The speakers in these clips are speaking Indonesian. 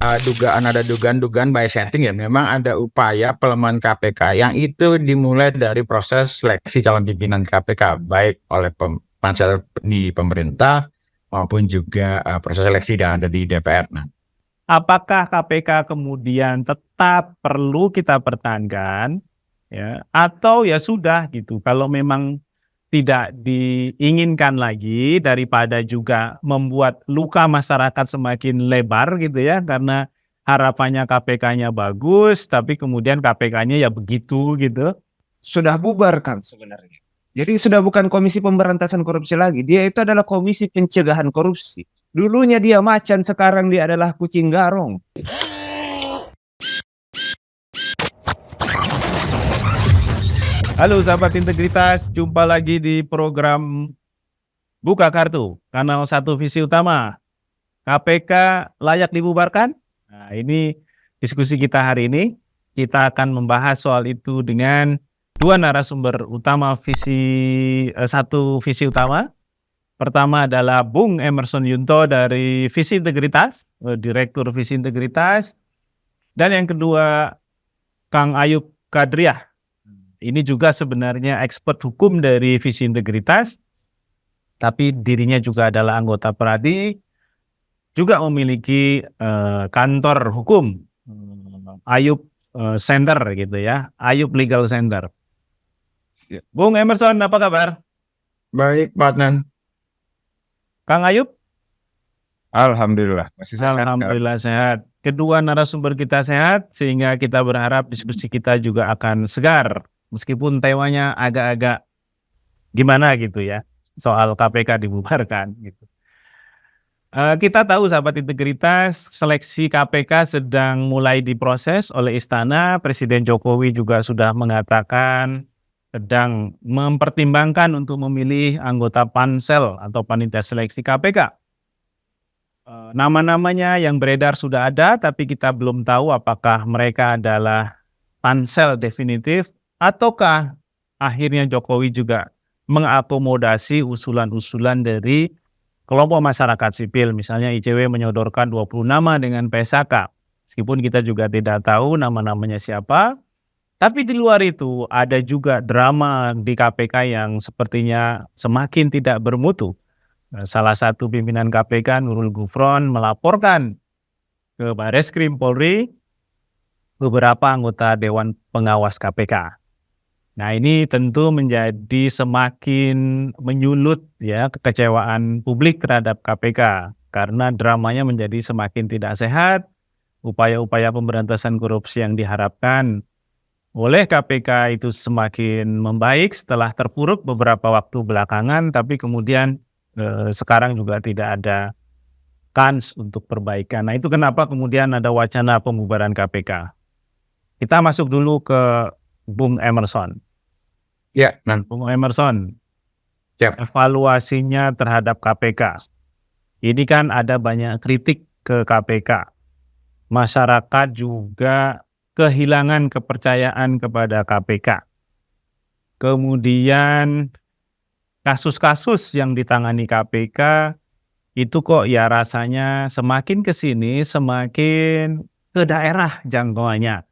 ada dugaan by setting ya, memang ada upaya pelemahan KPK yang itu dimulai dari proses seleksi calon pimpinan KPK baik oleh pansel di pemerintah maupun juga proses seleksi yang ada di DPR. Nah, apakah KPK kemudian tetap perlu kita pertahankan ya, atau ya sudah gitu, kalau memang tidak diinginkan lagi daripada juga membuat luka masyarakat semakin lebar gitu ya, karena harapannya KPK-nya bagus tapi kemudian KPK-nya ya begitu gitu. Sudah bubar kan sebenarnya. Jadi sudah bukan Komisi Pemberantasan Korupsi lagi, dia itu adalah Komisi Pencegahan Korupsi. Dulunya dia macan, sekarang dia adalah kucing garong. Halo sahabat integritas, jumpa lagi di program Buka Kartu, kanal 1 Visi Utama. KPK layak dibubarkan? Nah, ini diskusi kita hari ini. Kita akan membahas soal itu dengan dua narasumber utama Visi 1 Visi Utama. Pertama adalah Bung Emerson Yunto dari Visi Integritas, Direktur Visi Integritas. Dan yang kedua, Kang Ayub Kadriah. Ini juga sebenarnya expert hukum dari Visi Integritas, tapi dirinya juga adalah anggota Pradi, juga memiliki kantor hukum, Ayub Center gitu ya, Ayub Legal Center. Bung Emerson, apa kabar? baik, Pak Adnan. Kang Ayub? Alhamdulillah, masih sehat. Alhamdulillah sehat. Kedua narasumber kita sehat, sehingga kita berharap diskusi kita juga akan segar. Meskipun temanya agak-agak gimana gitu ya, soal KPK dibubarkan gitu. Kita tahu sahabat integritas, seleksi KPK sedang mulai diproses oleh Istana. Presiden Jokowi juga sudah mengatakan sedang mempertimbangkan untuk memilih anggota pansel atau panitia seleksi KPK. Nama-namanya yang beredar sudah ada, tapi kita belum tahu apakah mereka adalah pansel definitif ataukah akhirnya Jokowi juga mengakomodasi usulan-usulan dari kelompok masyarakat sipil. Misalnya ICW menyodorkan 20 nama dengan PSK. Meskipun kita juga tidak tahu nama-namanya siapa. Tapi di luar itu ada juga drama di KPK yang sepertinya semakin tidak bermutu. Salah satu pimpinan KPK, Nurul Gufron, melaporkan ke Bareskrim Polri beberapa anggota Dewan Pengawas KPK. Nah, ini tentu menjadi semakin menyulut ya kekecewaan publik terhadap KPK karena dramanya menjadi semakin tidak sehat. Upaya-upaya pemberantasan korupsi yang diharapkan oleh KPK itu semakin membaik setelah terpuruk beberapa waktu belakangan, tapi kemudian sekarang juga tidak ada kans untuk perbaikan. Nah, itu kenapa kemudian ada wacana pembubaran KPK. Kita masuk dulu ke Bung Emerson. Ya, Bung Emerson, Siap. Evaluasinya terhadap KPK. Ini kan ada banyak kritik ke KPK. Masyarakat juga kehilangan kepercayaan kepada KPK. Kemudian kasus-kasus yang ditangani KPK itu kok ya rasanya semakin ke sini semakin ke daerah jangkauannya.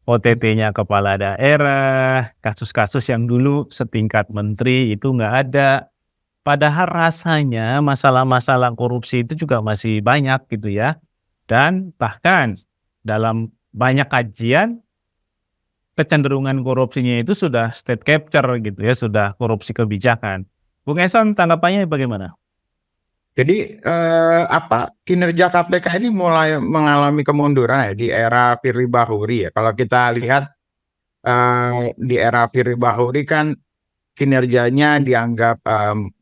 OTT-nya kepala daerah, kasus-kasus yang dulu setingkat menteri itu nggak ada. Padahal rasanya masalah-masalah korupsi itu juga masih banyak gitu ya. Dan bahkan dalam banyak kajian, kecenderungan korupsinya itu sudah state capture gitu ya, sudah korupsi kebijakan. Bung Eson, tanggapannya bagaimana? Jadi kinerja KPK ini mulai mengalami kemunduran ya di era Firly Bahuri ya. Kalau kita lihat di era Firly Bahuri kan kinerjanya dianggap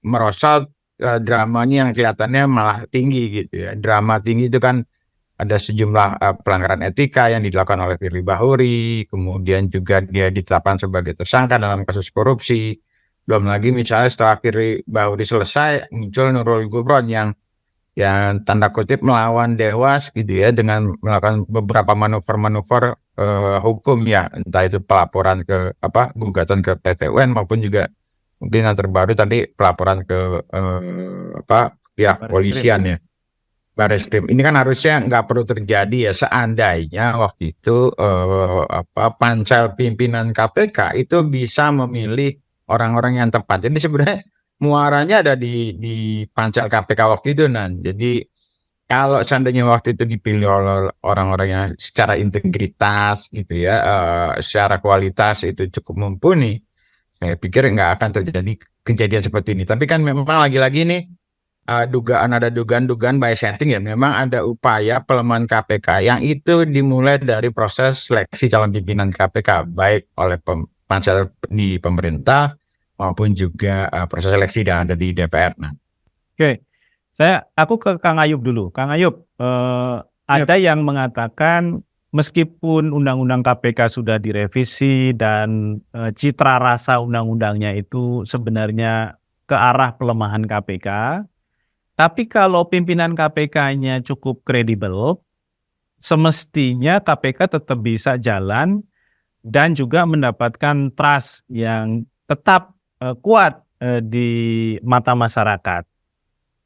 merosot, dramanya yang kelihatannya malah tinggi gitu ya. Drama tinggi itu kan ada sejumlah pelanggaran etika yang dilakukan oleh Firly Bahuri, kemudian juga dia ditetapkan sebagai tersangka dalam kasus korupsi. Belum lagi misalnya setelah Firly Bahuri selesai muncul Nurul Gufron yang tanda kutip melawan Dewas gitu ya dengan melakukan beberapa manuver-manuver hukum ya, entah itu pelaporan ke gugatan ke PT UN maupun juga mungkin yang terbaru tadi pelaporan ke pihak polisian ya, Bareskrim. Ini kan harusnya nggak perlu terjadi ya, seandainya waktu itu pansel pimpinan KPK itu bisa memilih orang-orang yang tepat. Jadi sebenarnya muaranya ada di pansel KPK waktu itu, Nan. Jadi kalau seandainya waktu itu dipilih oleh orang-orang yang secara integritas gitu ya, secara kualitas itu cukup mumpuni, saya pikir nggak akan terjadi kejadian seperti ini. Tapi kan memang lagi-lagi nih, ada dugaan-dugaan by setting ya. Memang ada upaya pelemahan KPK yang itu dimulai dari proses seleksi calon pimpinan KPK, baik oleh pansel di pemerintah maupun juga proses seleksi yang ada di DPR. Nah, Oke, aku ke Kang Ayub dulu. Kang Ayub, ada yang mengatakan meskipun undang-undang KPK sudah direvisi dan citra rasa undang-undangnya itu sebenarnya ke arah pelemahan KPK, tapi kalau pimpinan KPK-nya cukup kredibel, semestinya KPK tetap bisa jalan dan juga mendapatkan trust yang tetap kuat di mata masyarakat.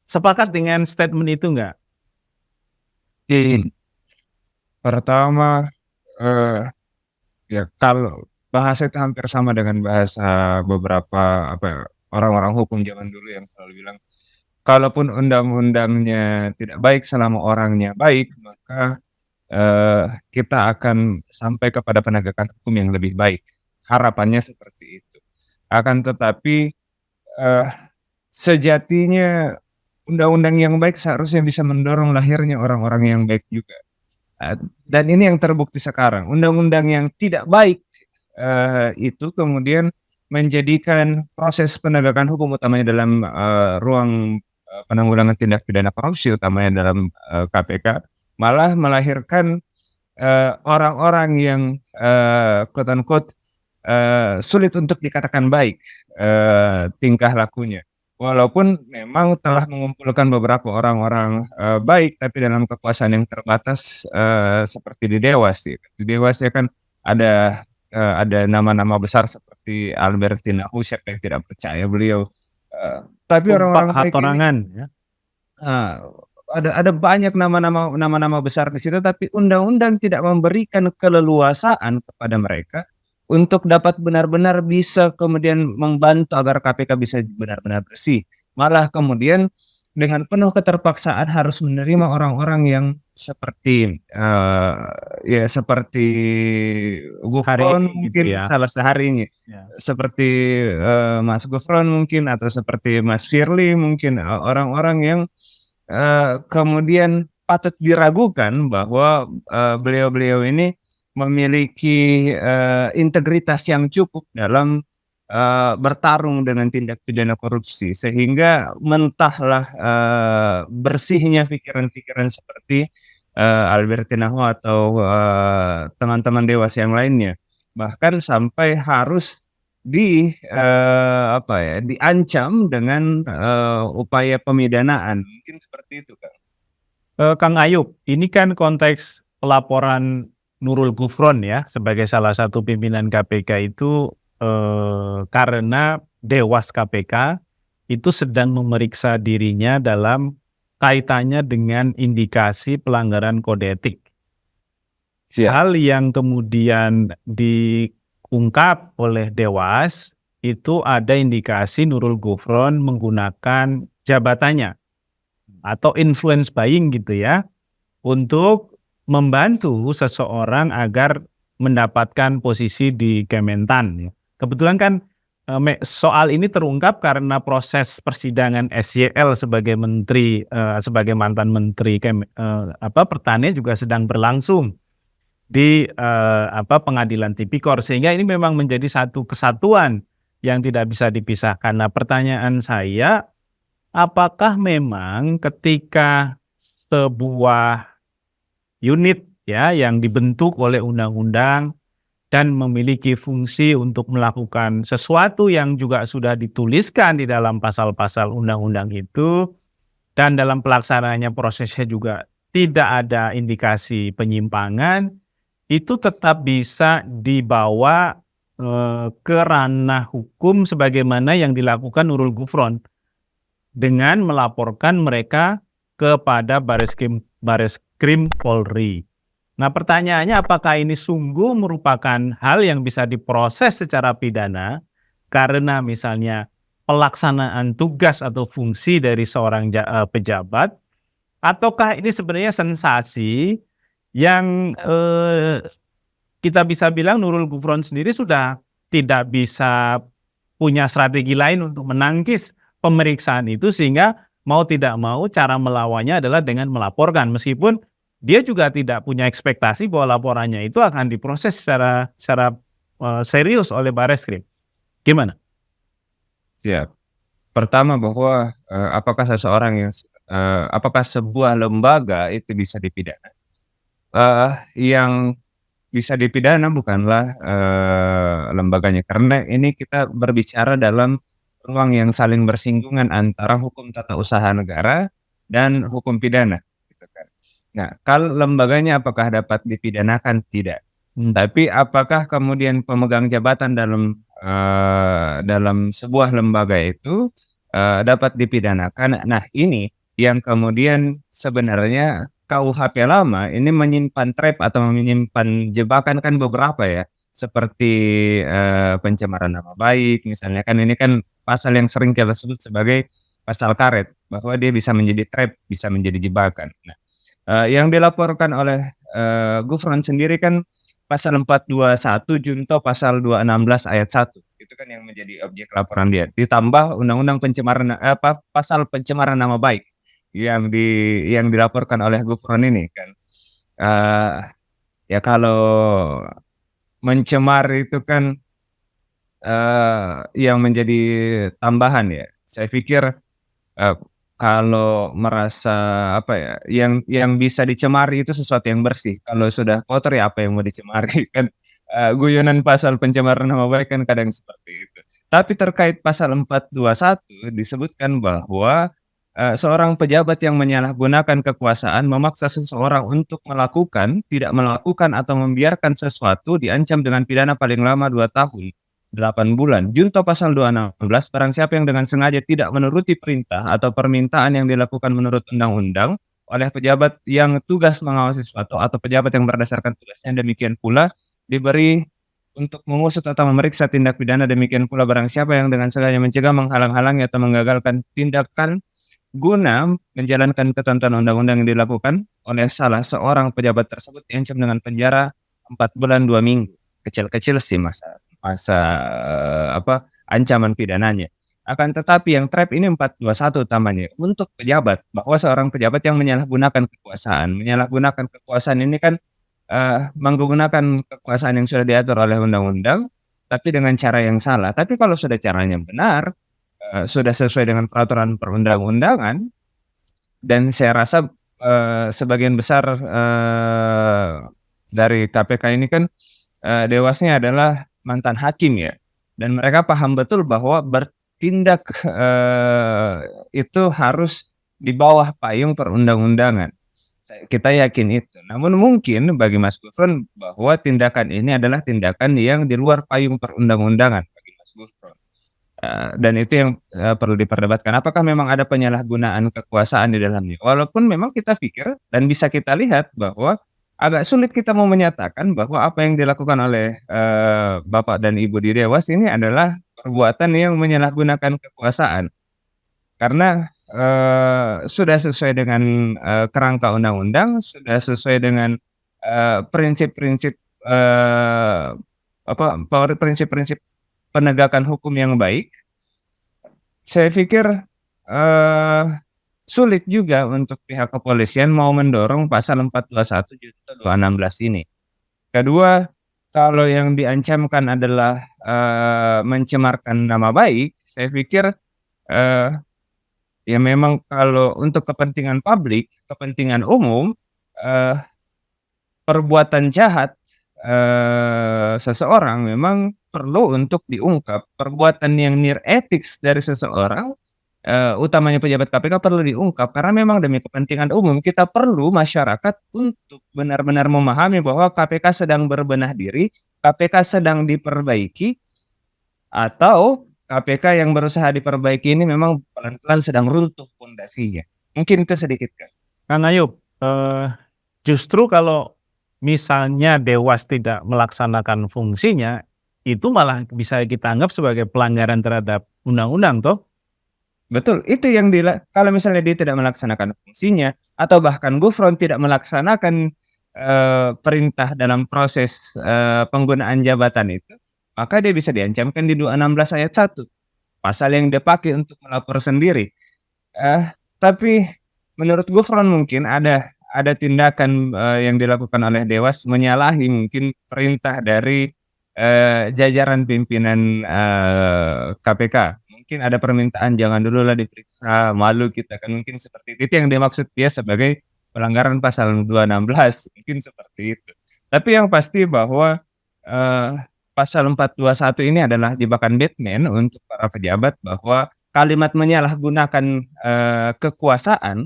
Sepakat dengan statement itu enggak? Pertama, ya kalau bahasa itu hampir sama dengan bahasa beberapa orang-orang hukum zaman dulu yang selalu bilang, kalaupun undang-undangnya tidak baik selama orangnya baik, maka kita akan sampai kepada penegakan hukum yang lebih baik. Harapannya seperti itu. Akan tetapi sejatinya undang-undang yang baik seharusnya bisa mendorong lahirnya orang-orang yang baik juga. Dan ini yang terbukti sekarang. Undang-undang yang tidak baik itu kemudian menjadikan proses penegakan hukum utamanya dalam ruang penanggulangan tindak pidana korupsi utamanya dalam KPK malah melahirkan orang-orang yang quote unquote sulit untuk dikatakan baik tingkah lakunya. Walaupun memang telah mengumpulkan beberapa orang-orang baik, tapi dalam kekuasaan yang terbatas seperti di Dewas. Ya. Di Dewas ya kan ada nama-nama besar seperti Albertina siapa yang tidak percaya beliau. Tapi orang-orang baik ini, ya. ada banyak nama-nama besar di situ, tapi undang-undang tidak memberikan keleluasaan kepada mereka untuk dapat benar-benar bisa kemudian membantu agar KPK bisa benar-benar bersih. Malah kemudian dengan penuh keterpaksaan harus menerima orang-orang yang seperti seperti Gufron mungkin gitu ya. Salah seharinya ya. Seperti Mas Gufron mungkin atau seperti Mas Firly mungkin orang-orang yang kemudian patut diragukan bahwa beliau-beliau ini memiliki integritas yang cukup dalam bertarung dengan tindak pidana korupsi sehingga mentahlah bersihnya pikiran-pikiran seperti Albertina atau teman-teman Dewas yang lainnya, bahkan sampai harus diancam dengan upaya pemidanaan, mungkin seperti itu, Kang. Kang Ayub, ini kan konteks pelaporan Nurul Gufron ya sebagai salah satu pimpinan KPK itu karena Dewas KPK itu sedang memeriksa dirinya dalam kaitannya dengan indikasi pelanggaran kode etik. Siap. Hal yang kemudian diungkap oleh Dewas itu ada indikasi Nurul Gufron menggunakan jabatannya atau influence buying gitu ya untuk membantu seseorang agar mendapatkan posisi di Kementan. Kebetulan kan soal ini terungkap karena proses persidangan SYL sebagai menteri, sebagai mantan menteri pertanian juga sedang berlangsung di pengadilan tipikor, sehingga ini memang menjadi satu kesatuan yang tidak bisa dipisahkan. Nah, pertanyaan saya, apakah memang ketika sebuah unit ya yang dibentuk oleh undang-undang dan memiliki fungsi untuk melakukan sesuatu yang juga sudah dituliskan di dalam pasal-pasal undang-undang itu, dan dalam pelaksanaannya prosesnya juga tidak ada indikasi penyimpangan, itu tetap bisa dibawa ke ranah hukum sebagaimana yang dilakukan Nurul Gufron dengan melaporkan mereka kepada Bareskrim Polri. Nah, pertanyaannya apakah ini sungguh merupakan hal yang bisa diproses secara pidana karena misalnya pelaksanaan tugas atau fungsi dari seorang pejabat, ataukah ini sebenarnya sensasi yang kita bisa bilang Nurul Gufron sendiri sudah tidak bisa punya strategi lain untuk menangkis pemeriksaan itu, sehingga mau tidak mau cara melawannya adalah dengan melaporkan, meskipun dia juga tidak punya ekspektasi bahwa laporannya itu akan diproses secara serius oleh Bareskrim. Gimana? Ya, pertama bahwa apakah apakah sebuah lembaga itu bisa dipidana? Yang bisa dipidana bukanlah lembaganya, karena ini kita berbicara dalam ruang yang saling bersinggungan antara hukum tata usaha negara dan hukum pidana, gitu kan. Nah, kalau lembaganya apakah dapat dipidanakan? Tidak. Tapi apakah kemudian pemegang jabatan dalam sebuah lembaga itu dapat dipidanakan? Nah, ini yang kemudian sebenarnya KUHP lama ini menyimpan trap atau menyimpan jebakan kan beberapa ya, seperti pencemaran nama baik misalnya, kan ini kan pasal yang sering kita sebut sebagai pasal karet, bahwa dia bisa menjadi trap, bisa menjadi jebakan. Nah, yang dilaporkan oleh Gufron sendiri kan pasal 421 junto pasal 216 ayat 1. Itu kan yang menjadi objek laporan dia. Ditambah undang-undang pasal pencemaran nama baik yang dilaporkan oleh Gufron ini kan. Ya kalau mencemar itu kan yang menjadi tambahan ya. Saya pikir kalau merasa yang bisa dicemari itu sesuatu yang bersih. Kalau sudah kotor ya apa yang mau dicemari kan. Guyonan pasal pencemaran nama baik kan kadang seperti itu. Tapi terkait pasal 421 disebutkan bahwa seorang pejabat yang menyalahgunakan kekuasaan memaksa seseorang untuk tidak melakukan atau membiarkan sesuatu diancam dengan pidana paling lama 2 tahun 8 bulan. Junto pasal 216, barang siapa yang dengan sengaja tidak menuruti perintah atau permintaan yang dilakukan menurut undang-undang oleh pejabat yang tugas mengawasi sesuatu atau pejabat yang berdasarkan tugasnya, demikian pula diberi untuk mengusut atau memeriksa tindak pidana, demikian pula barang siapa yang dengan sengaja mencegah, menghalang-halangi atau menggagalkan tindakan guna menjalankan ketentuan undang-undang yang dilakukan oleh salah seorang pejabat tersebut diancam dengan penjara 4 bulan 2 minggu. Kecil-kecil sih masa ancaman pidananya. Akan tetapi yang trap ini 421 utamanya untuk pejabat, bahwa seorang pejabat yang menyalahgunakan kekuasaan ini kan menggunakan kekuasaan yang sudah diatur oleh undang-undang, tapi dengan cara yang salah. Tapi kalau sudah caranya benar, sudah sesuai dengan peraturan perundang-undangan, dan saya rasa sebagian besar dari KPK ini kan dewasnya adalah mantan hakim ya, dan mereka paham betul bahwa bertindak itu harus di bawah payung perundang-undangan. Kita yakin itu. Namun mungkin bagi Mas Gufron bahwa tindakan ini adalah tindakan yang di luar payung perundang-undangan bagi Mas Gufron. Dan itu yang perlu diperdebatkan. Apakah memang ada penyalahgunaan kekuasaan di dalamnya? Walaupun memang kita pikir dan bisa kita lihat bahwa agak sulit kita mau menyatakan bahwa apa yang dilakukan oleh Bapak dan Ibu di Dewas ini adalah perbuatan yang menyalahgunakan kekuasaan. Karena sudah sesuai dengan kerangka undang-undang, sudah sesuai dengan prinsip-prinsip penegakan hukum yang baik. Saya pikir sulit juga untuk pihak kepolisian mau mendorong pasal 421 junto 216 ini. Kedua, kalau yang diancamkan adalah mencemarkan nama baik, saya pikir ya memang kalau untuk kepentingan publik, kepentingan umum, perbuatan jahat seseorang memang perlu untuk diungkap. Perbuatan yang near ethics dari seseorang, utamanya pejabat KPK, perlu diungkap karena memang demi kepentingan umum. Kita perlu masyarakat untuk benar-benar memahami bahwa KPK sedang berbenah diri, KPK sedang diperbaiki, atau KPK yang berusaha diperbaiki ini memang pelan-pelan sedang runtuh fondasinya. Mungkin itu sedikit, Kak. Kang Ayub, justru kalau misalnya Dewas tidak melaksanakan fungsinya, itu malah bisa kita anggap sebagai pelanggaran terhadap undang-undang toh? Betul, itu yang kalau misalnya dia tidak melaksanakan fungsinya atau bahkan Gufron tidak melaksanakan, perintah dalam proses, penggunaan jabatan itu, maka dia bisa diancamkan di 216 ayat 1, pasal yang dia pakai untuk melapor sendiri. Tapi menurut Gufron mungkin ada tindakan, yang dilakukan oleh Dewas menyalahi mungkin perintah dari, jajaran pimpinan, KPK. Mungkin ada permintaan jangan dululah diperiksa, malu kita kan, mungkin seperti itu. Itu yang dimaksud dia sebagai pelanggaran pasal 216, mungkin seperti itu. Tapi yang pasti bahwa, pasal 421 ini adalah jebakan Batman untuk para pejabat bahwa kalimat menyalahgunakan, kekuasaan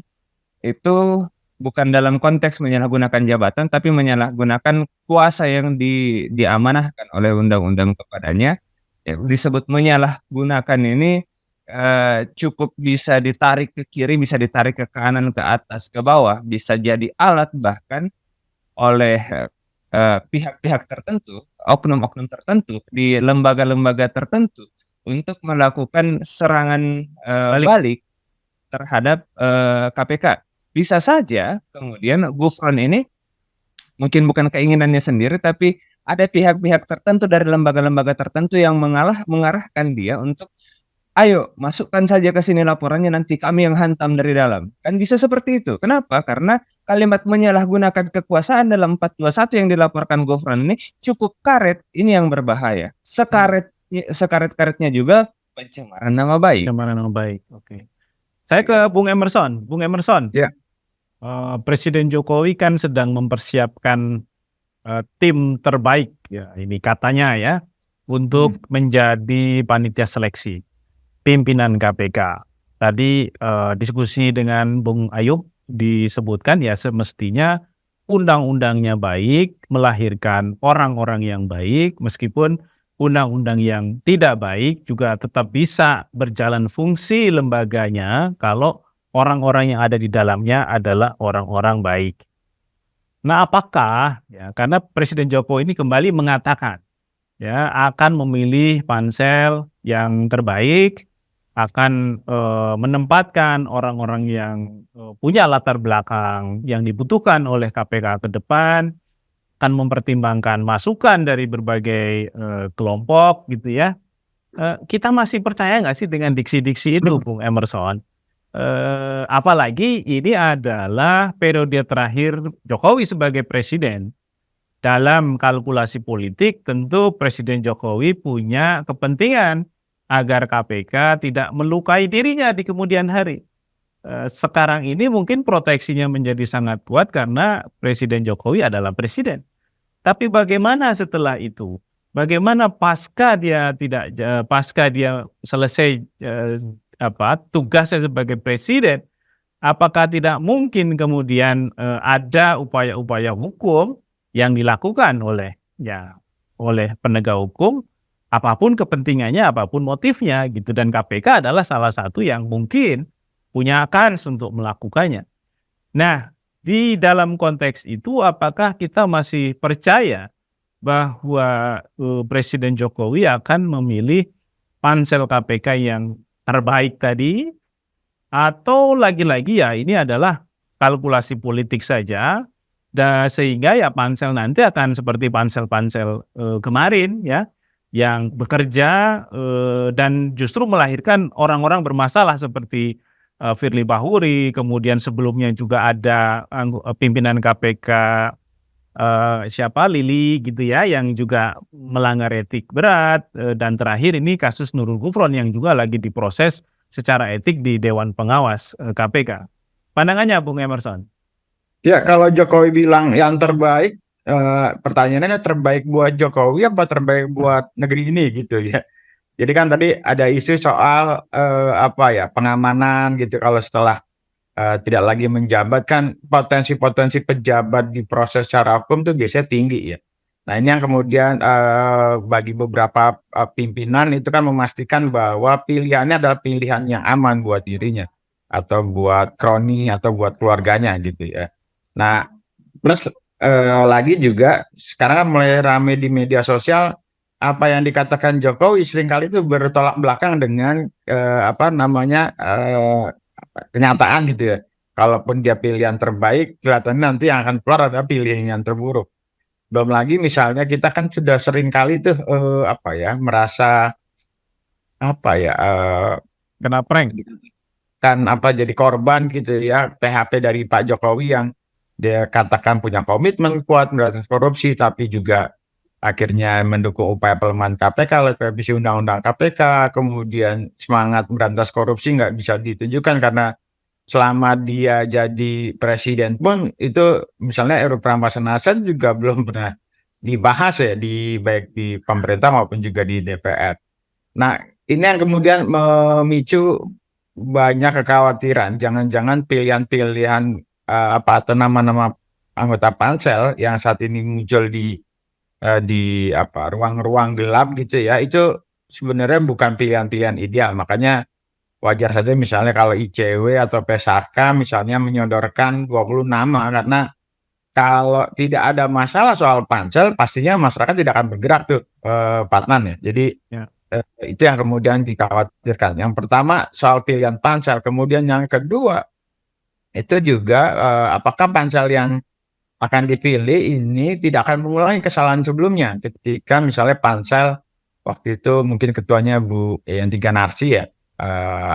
itu bukan dalam konteks menyalahgunakan jabatan, tapi menyalahgunakan kuasa yang diamanahkan oleh undang-undang kepadanya. Yang disebut menyalahgunakan ini, cukup bisa ditarik ke kiri, bisa ditarik ke kanan, ke atas, ke bawah, bisa jadi alat bahkan oleh, pihak-pihak tertentu, oknum-oknum tertentu di lembaga-lembaga tertentu untuk melakukan serangan, balik terhadap, KPK. Bisa saja kemudian Gufron ini mungkin bukan keinginannya sendiri, tapi ada pihak-pihak tertentu dari lembaga-lembaga tertentu yang mengarahkan dia untuk, "Ayo masukkan saja ke sini laporannya, nanti kami yang hantam dari dalam." Kan bisa seperti itu. Kenapa? Karena kalimat menyalahgunakan kekuasaan dalam 421 yang dilaporkan Gufron ini cukup karet, ini yang berbahaya. Sekaret-karetnya juga pencemaran nama baik. Pencemaran nama baik, oke. Saya ke Bung Emerson. Bung Emerson, Ya. Presiden Jokowi kan sedang mempersiapkan tim terbaik, ya ini katanya ya, untuk menjadi panitia seleksi pimpinan KPK. Tadi diskusi dengan Bung Ayub disebutkan ya semestinya undang-undangnya baik, melahirkan orang-orang yang baik, meskipun undang-undang yang tidak baik juga tetap bisa berjalan fungsi lembaganya kalau orang-orang yang ada di dalamnya adalah orang-orang baik. Nah, apakah ya karena Presiden Jokowi ini kembali mengatakan ya akan memilih pansel yang terbaik, akan menempatkan orang-orang yang punya latar belakang yang dibutuhkan oleh KPK ke depan, akan mempertimbangkan masukan dari berbagai kelompok gitu ya. Kita masih percaya nggak sih dengan diksi-diksi itu, Bung Emerson? Apalagi ini adalah periode terakhir Jokowi sebagai presiden. Dalam kalkulasi politik tentu Presiden Jokowi punya kepentingan agar KPK tidak melukai dirinya di kemudian hari. Sekarang ini mungkin proteksinya menjadi sangat kuat karena Presiden Jokowi adalah presiden. Tapi bagaimana setelah itu? Bagaimana pasca dia selesai tugasnya sebagai presiden, apakah tidak mungkin kemudian ada upaya-upaya hukum yang dilakukan oleh penegak hukum, apapun kepentingannya, apapun motifnya gitu, dan KPK adalah salah satu yang mungkin punya kans untuk melakukannya. Nah, di dalam konteks itu apakah kita masih percaya bahwa Presiden Jokowi akan memilih pansel KPK yang terbaik tadi, atau lagi-lagi ya ini adalah kalkulasi politik saja, dan sehingga ya pansel nanti akan seperti pansel-pansel kemarin ya, yang bekerja dan justru melahirkan orang-orang bermasalah seperti Firly Bahuri, kemudian sebelumnya juga ada pimpinan KPK Lili gitu ya, yang juga melanggar etik berat, dan terakhir ini kasus Nurul Gufron yang juga lagi diproses secara etik di Dewan Pengawas KPK. Pandangannya Bung Emerson? Ya, kalau Jokowi bilang yang terbaik, pertanyaannya terbaik buat Jokowi apa terbaik buat negeri ini gitu ya. Jadi kan tadi ada isu soal pengamanan gitu kalau setelah tidak lagi menjabat, kan potensi-potensi pejabat diproses secara hukum tuh biasanya tinggi ya. Nah, ini yang kemudian bagi beberapa pimpinan itu kan memastikan bahwa pilihannya adalah pilihan yang aman buat dirinya. atau buat kroni atau buat keluarganya gitu ya. Nah, plus lagi juga sekarang kan mulai rame di media sosial apa yang dikatakan Jokowi seringkali itu bertolak belakang dengan apa namanya kenyataan gitu ya. Kalaupun dia pilihan terbaik, kelihatannya nanti yang akan keluar adalah pilihan yang terburuk. Belum lagi misalnya kita kan sudah sering kali tuh apa ya merasa apa ya Kena prank. kan apa jadi korban gitu ya PHP dari Pak Jokowi yang dia katakan punya komitmen kuat memberantas korupsi tapi juga akhirnya mendukung upaya pelemahan KPK lewat revisi undang-undang KPK, kemudian semangat memberantas korupsi nggak bisa ditunjukkan karena selama dia jadi presiden pun itu misalnya RUU perampasan aset juga belum pernah dibahas ya baik di pemerintah maupun juga di DPR. Nah, ini yang kemudian memicu banyak kekhawatiran, jangan-jangan pilihan-pilihan, apa atau nama-nama anggota pansel yang saat ini muncul di apa, ruang-ruang gelap gitu ya, itu sebenarnya bukan pilihan-pilihan ideal. Makanya wajar saja misalnya kalau ICW atau PSAK misalnya menyodorkan 20 nama, karena kalau tidak ada masalah soal pansel, pastinya masyarakat tidak akan bergerak tuh, Pak Adnan ya. Jadi Ya. itu yang kemudian dikhawatirkan. Yang pertama soal pilihan pansel, kemudian yang kedua itu juga apakah pansel yang akan dipilih ini tidak akan mengulangi kesalahan sebelumnya ketika misalnya pansel waktu itu mungkin ketuanya Bu Yanti Ganarsi ya,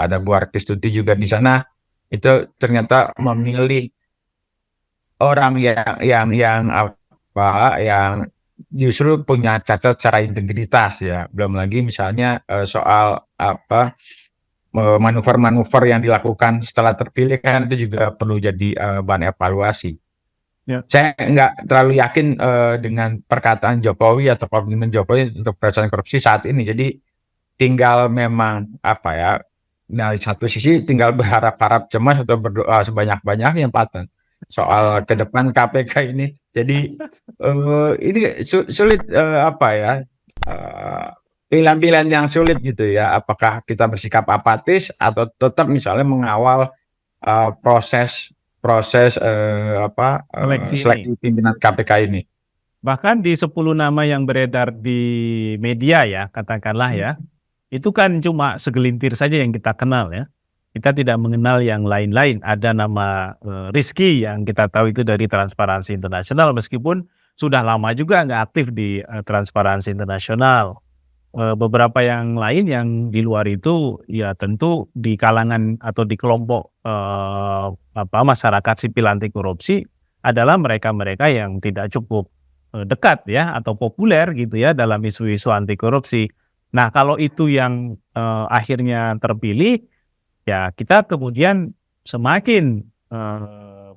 ada Bu Arkistuti juga di sana, itu ternyata memilih orang yang apa, yang justru punya cacat secara integritas ya. Belum lagi misalnya, soal apa, manuver-manuver yang dilakukan setelah terpilih kan itu juga perlu jadi, bahan evaluasi. Ya. Saya nggak terlalu yakin, dengan perkataan Jokowi atau komitmen Jokowi untuk pemberantasan korupsi saat ini. Jadi tinggal memang apa ya, dari satu sisi tinggal berharap-harap cemas atau berdoa sebanyak-banyaknya Pak Tan, soal ke depan KPK ini. Jadi, ini sulit, apa ya, eee, pilihan-pilihan yang sulit gitu ya. Apakah kita bersikap apatis atau tetap misalnya mengawal, proses proses, apa, Seleksi ini. seleksi pimpinan KPK ini. Bahkan di 10 nama yang beredar di media ya, katakanlah ya, itu kan cuma segelintir saja yang kita kenal ya. Kita tidak mengenal yang lain-lain. Ada nama Rizky yang kita tahu itu dari Transparansi Internasional, meskipun sudah lama juga nggak aktif di Transparansi Internasional. Beberapa yang lain yang di luar itu ya tentu di kalangan atau di kelompok masyarakat sipil anti korupsi adalah mereka-mereka yang tidak cukup dekat ya atau populer gitu ya dalam isu-isu anti korupsi. Nah, kalau itu yang akhirnya terpilih, ya kita kemudian semakin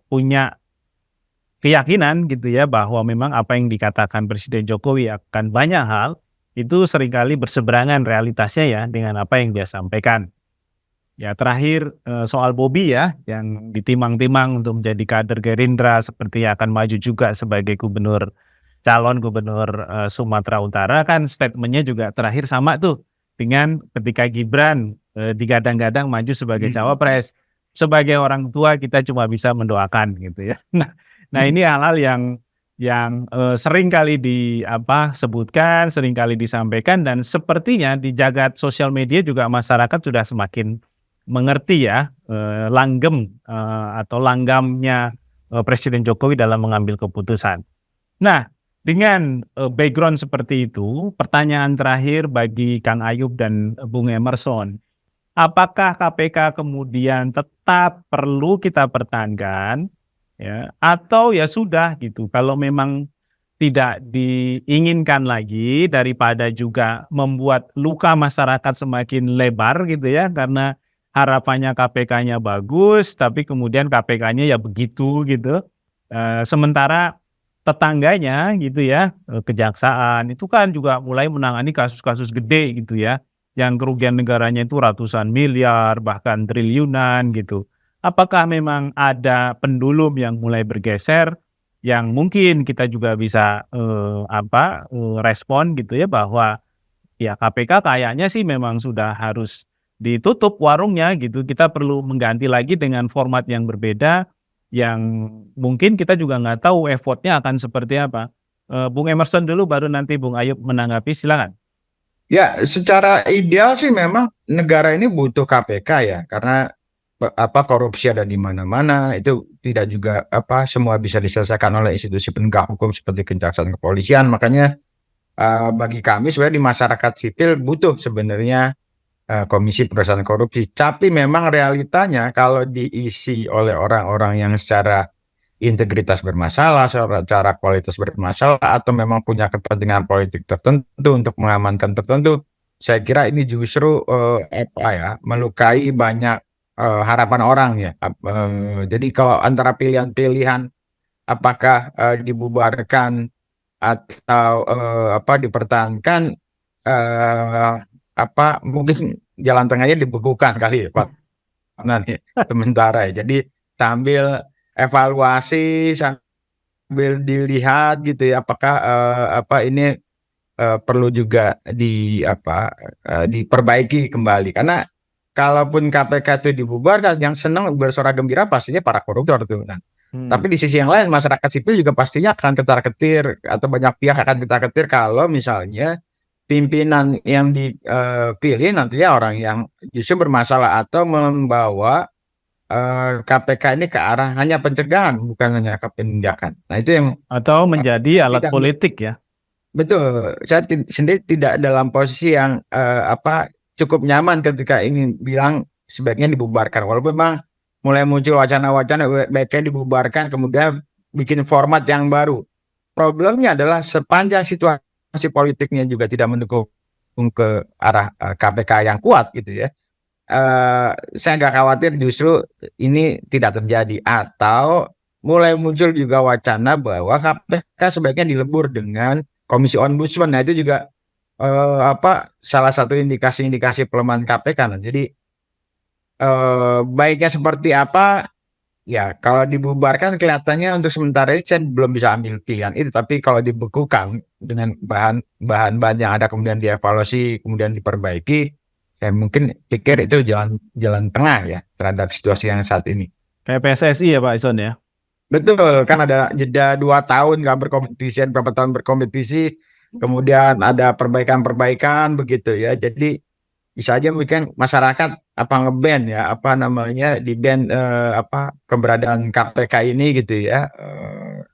punya keyakinan gitu ya bahwa memang apa yang dikatakan Presiden Jokowi akan banyak hal itu seringkali berseberangan realitasnya ya dengan apa yang dia sampaikan. Ya terakhir soal Bobi ya yang ditimang-timang untuk menjadi kader Gerindra seperti akan maju juga sebagai calon gubernur Sumatera Utara, kan statementnya juga terakhir sama tuh dengan ketika Gibran digadang-gadang maju sebagai cawapres. Sebagai orang tua kita cuma bisa mendoakan gitu ya. Nah ini hal-hal yang sering kali sebutkan, sering kali disampaikan, dan sepertinya di jagat sosial media juga masyarakat sudah semakin mengerti ya langgam atau langgamnya Presiden Jokowi dalam mengambil keputusan. Nah, dengan background seperti itu, pertanyaan terakhir bagi Kang Ayub dan Bung Emerson, apakah KPK kemudian tetap perlu kita pertahankan? Ya, atau ya sudah gitu, kalau memang tidak diinginkan lagi daripada juga membuat luka masyarakat semakin lebar gitu ya, karena harapannya KPK-nya bagus tapi kemudian KPK-nya ya begitu gitu. Sementara tetangganya gitu ya, kejaksaan itu kan juga mulai menangani kasus-kasus gede gitu ya, yang kerugian negaranya itu ratusan miliar bahkan triliunan gitu. Apakah memang ada pendulum yang mulai bergeser yang mungkin kita juga bisa respon gitu ya bahwa ya KPK kayaknya sih memang sudah harus ditutup warungnya gitu. Kita perlu mengganti lagi dengan format yang berbeda, yang mungkin kita juga nggak tahu effortnya akan seperti apa. Bung Emerson dulu, baru nanti Bung Ayub menanggapi, silakan. Ya, secara ideal sih memang negara ini butuh KPK ya, karena korupsi ada di mana-mana, itu tidak juga semua bisa diselesaikan oleh institusi penegak hukum seperti kejaksaan, kepolisian. Makanya bagi kami sebenarnya di masyarakat sipil butuh sebenarnya komisi pemberantasan korupsi. Tapi memang realitanya kalau diisi oleh orang-orang yang secara integritas bermasalah, secara kualitas bermasalah, atau memang punya kepentingan politik tertentu untuk mengamankan tertentu, saya kira ini justru melukai banyak harapan orang ya. Jadi kalau antara pilihan-pilihan apakah dibubarkan atau dipertahankan, mungkin jalan tengahnya dibekukan kali ya Pak. Nanti sementara ya. Jadi sambil evaluasi, sambil dilihat gitu ya, apakah ini perlu juga diperbaiki kembali. Karena kalaupun KPK itu dibubarkan, yang senang bersuara gembira pastinya para koruptor tuh. Nah, tapi di sisi yang lain masyarakat sipil juga pastinya akan ketar-ketir, atau banyak pihak akan ketar-ketir kalau misalnya pimpinan yang dipilih nantinya orang yang justru bermasalah atau membawa KPK ini ke arah hanya pencegahan, bukan hanya ke penindakan. Nah itu yang Atau menjadi alat tidak politik ya. betul. Saya sendiri tidak dalam posisi yang cukup nyaman ketika ingin bilang sebaiknya dibubarkan. Walaupun memang mulai muncul wacana-wacana baiknya dibubarkan, kemudian bikin format yang baru. Problemnya adalah sepanjang situasi politiknya juga tidak mendukung ke arah KPK yang kuat gitu ya. Saya agak khawatir justru ini tidak terjadi, atau mulai muncul juga wacana bahwa KPK sebaiknya dilebur dengan komisi ombudsman. Nah itu juga salah satu indikasi-indikasi pelemahan KPK. Nah, jadi baiknya seperti apa ya, kalau dibubarkan kelihatannya untuk sementara ini saya belum bisa ambil pilihan itu, tapi kalau dibekukan dengan bahan-bahan yang ada kemudian dievaluasi kemudian diperbaiki, saya mungkin pikir itu jalan tengah ya terhadap situasi yang saat ini. Kayak PSSI ya Pak Ison ya. Betul, kan ada jeda 2 tahun nggak berkompetisi, berapa tahun berkompetisi, kemudian ada perbaikan-perbaikan begitu ya. Jadi bisa aja mungkin masyarakat nge-ban ya, di-ban keberadaan KPK ini gitu ya.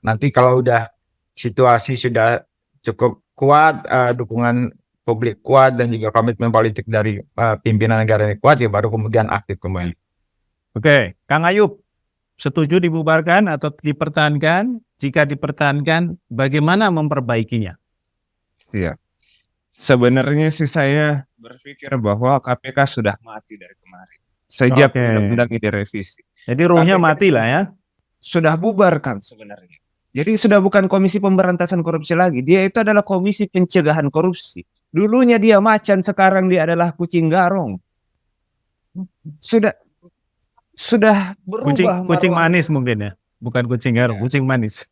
Nanti kalau udah situasi sudah cukup kuat, dukungan publik kuat dan juga komitmen politik dari pimpinan negara ini kuat, ya baru kemudian aktif kembali. Oke, Kang Ayub, setuju dibubarkan atau dipertahankan? Jika dipertahankan, bagaimana memperbaikinya? Siap. Sebenarnya sih saya berpikir bahwa KPK sudah mati dari kemarin, sejak undang-undang ini direvisi. Jadi ruhnya mati lah ya? Sudah bubarkan sebenarnya. Jadi sudah bukan Komisi Pemberantasan Korupsi lagi, dia itu adalah Komisi Pencegahan Korupsi. Dulunya dia macan, sekarang dia adalah kucing garong. Sudah berubah. Kucing manis mungkin ya, bukan kucing garong, kucing manis.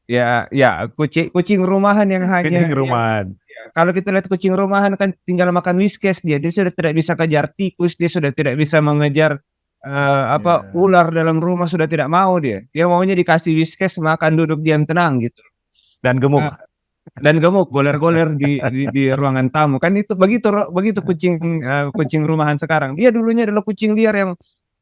Ya, kucing rumahan yang hanya. Kucing rumahan. Kalau kita lihat kucing rumahan kan tinggal makan Whiskas, dia sudah tidak bisa kejar tikus, dia sudah tidak bisa mengejar ular dalam rumah, sudah tidak mau dia. Dia maunya dikasih Whiskas, makan, duduk diam tenang gitu. Dan gemuk. Goler-goler di ruangan tamu. Kan itu begitu kucing rumahan sekarang. Dia dulunya adalah kucing liar yang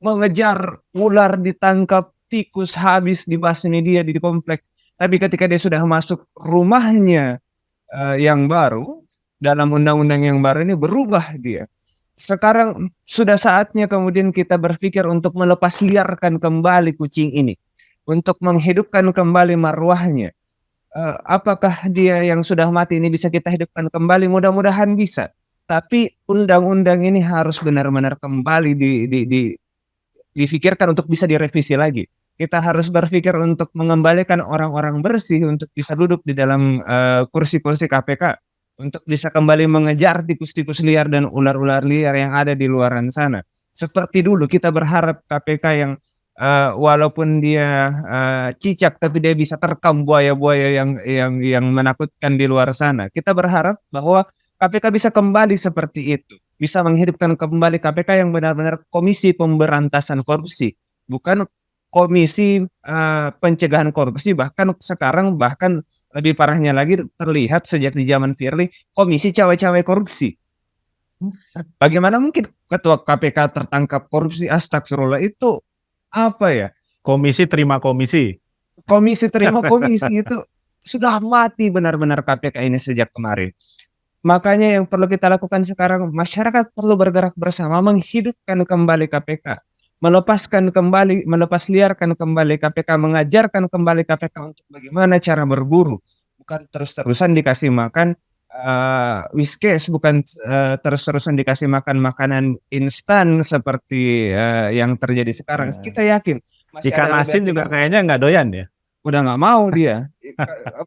mengejar ular, ditangkap tikus, habis dibasmi dia di komplek. Tapi ketika dia sudah masuk rumahnya yang baru, dalam undang-undang yang baru ini berubah dia. Sekarang sudah saatnya kemudian kita berpikir untuk melepas liarkan kembali kucing ini, untuk menghidupkan kembali marwahnya. Apakah dia yang sudah mati ini bisa kita hidupkan kembali? Mudah-mudahan bisa. Tapi undang-undang ini harus benar-benar kembali difikirkan untuk bisa direvisi lagi. Kita harus berpikir untuk mengembalikan orang-orang bersih untuk bisa duduk di dalam kursi-kursi KPK, untuk bisa kembali mengejar tikus-tikus liar dan ular-ular liar yang ada di luaran sana. Seperti dulu kita berharap KPK yang walaupun dia cicak tapi dia bisa terkam buaya-buaya yang menakutkan di luar sana. Kita berharap bahwa KPK bisa kembali seperti itu. bisa menghidupkan kembali KPK yang benar-benar Komisi Pemberantasan Korupsi, bukan Komisi, Pencegahan Korupsi, bahkan sekarang bahkan lebih parahnya lagi terlihat sejak di zaman Firly, Komisi Cawe-Cawe Korupsi. Bagaimana mungkin ketua KPK tertangkap korupsi? Astagfirullah, itu apa ya, Komisi terima komisi. komisi terima komisi itu sudah mati benar-benar KPK ini sejak kemarin. Makanya yang perlu kita lakukan sekarang, masyarakat perlu bergerak bersama menghidupkan kembali KPK, melepas liarkan kembali KPK, mengajarkan kembali KPK untuk bagaimana cara berburu, bukan terus-terusan dikasih makan Whiskas, bukan terus-terusan dikasih makan makanan instan seperti yang terjadi sekarang. Ya. Kita yakin masih Ikan ada asin lebih juga kayaknya nggak doyan ya. udah nggak mau dia.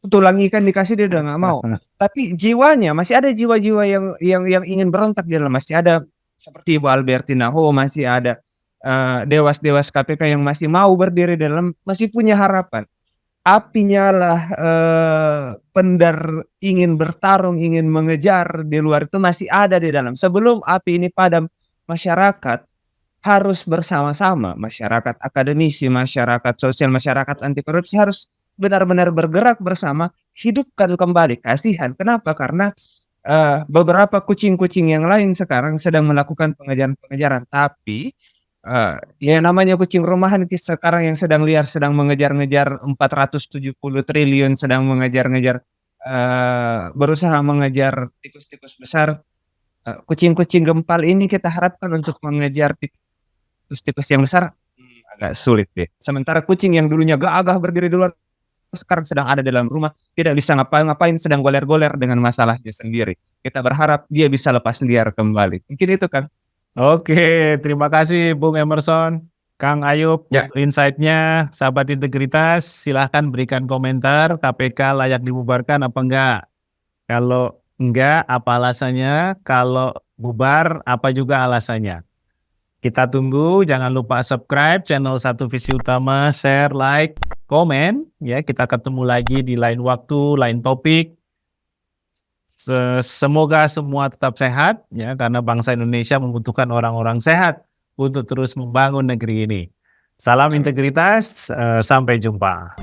Tulang ikan dikasih dia udah nggak mau. Tapi jiwanya masih ada, jiwa-jiwa yang ingin berontak di dalam, masih ada seperti Ibu Albertina Ho, masih ada dewas-dewas KPK yang masih mau berdiri dalam, masih punya harapan. Apinya lah pendar ingin bertarung, ingin mengejar di luar itu masih ada di dalam. Sebelum api ini padam, masyarakat harus bersama-sama, masyarakat akademisi, masyarakat sosial, masyarakat anti korupsi harus benar-benar bergerak bersama, hidupkan kembali. Kasihan, kenapa? Karena beberapa kucing-kucing yang lain sekarang sedang melakukan pengejaran-pengejaran, tapi ya namanya kucing rumahan sekarang yang sedang liar, sedang mengejar-ngejar 470 triliun, sedang mengejar-ngejar berusaha mengejar tikus-tikus besar. Kucing-kucing gempal ini kita harapkan untuk mengejar tikus-tikus yang besar agak sulit deh. Sementara kucing yang dulunya gagah berdiri di luar sekarang sedang ada dalam rumah, tidak bisa ngapa-ngapain, sedang goler-goler dengan masalahnya sendiri. Kita berharap dia bisa lepas liar kembali. Mungkin itu kan. Oke, terima kasih Bung Emerson, Kang Ayub, Ya. insight-nya. Sahabat Integritas, silahkan berikan komentar, KPK layak dibubarkan apa enggak? Kalau enggak, apa alasannya? Kalau bubar, apa juga alasannya? Kita tunggu, jangan lupa subscribe channel Satu Visi Utama, share, like, komen. Ya, kita ketemu lagi di lain waktu, lain topik. Semoga semua tetap sehat, ya, karena bangsa Indonesia membutuhkan orang-orang sehat untuk terus membangun negeri ini. Salam integritas, sampai jumpa.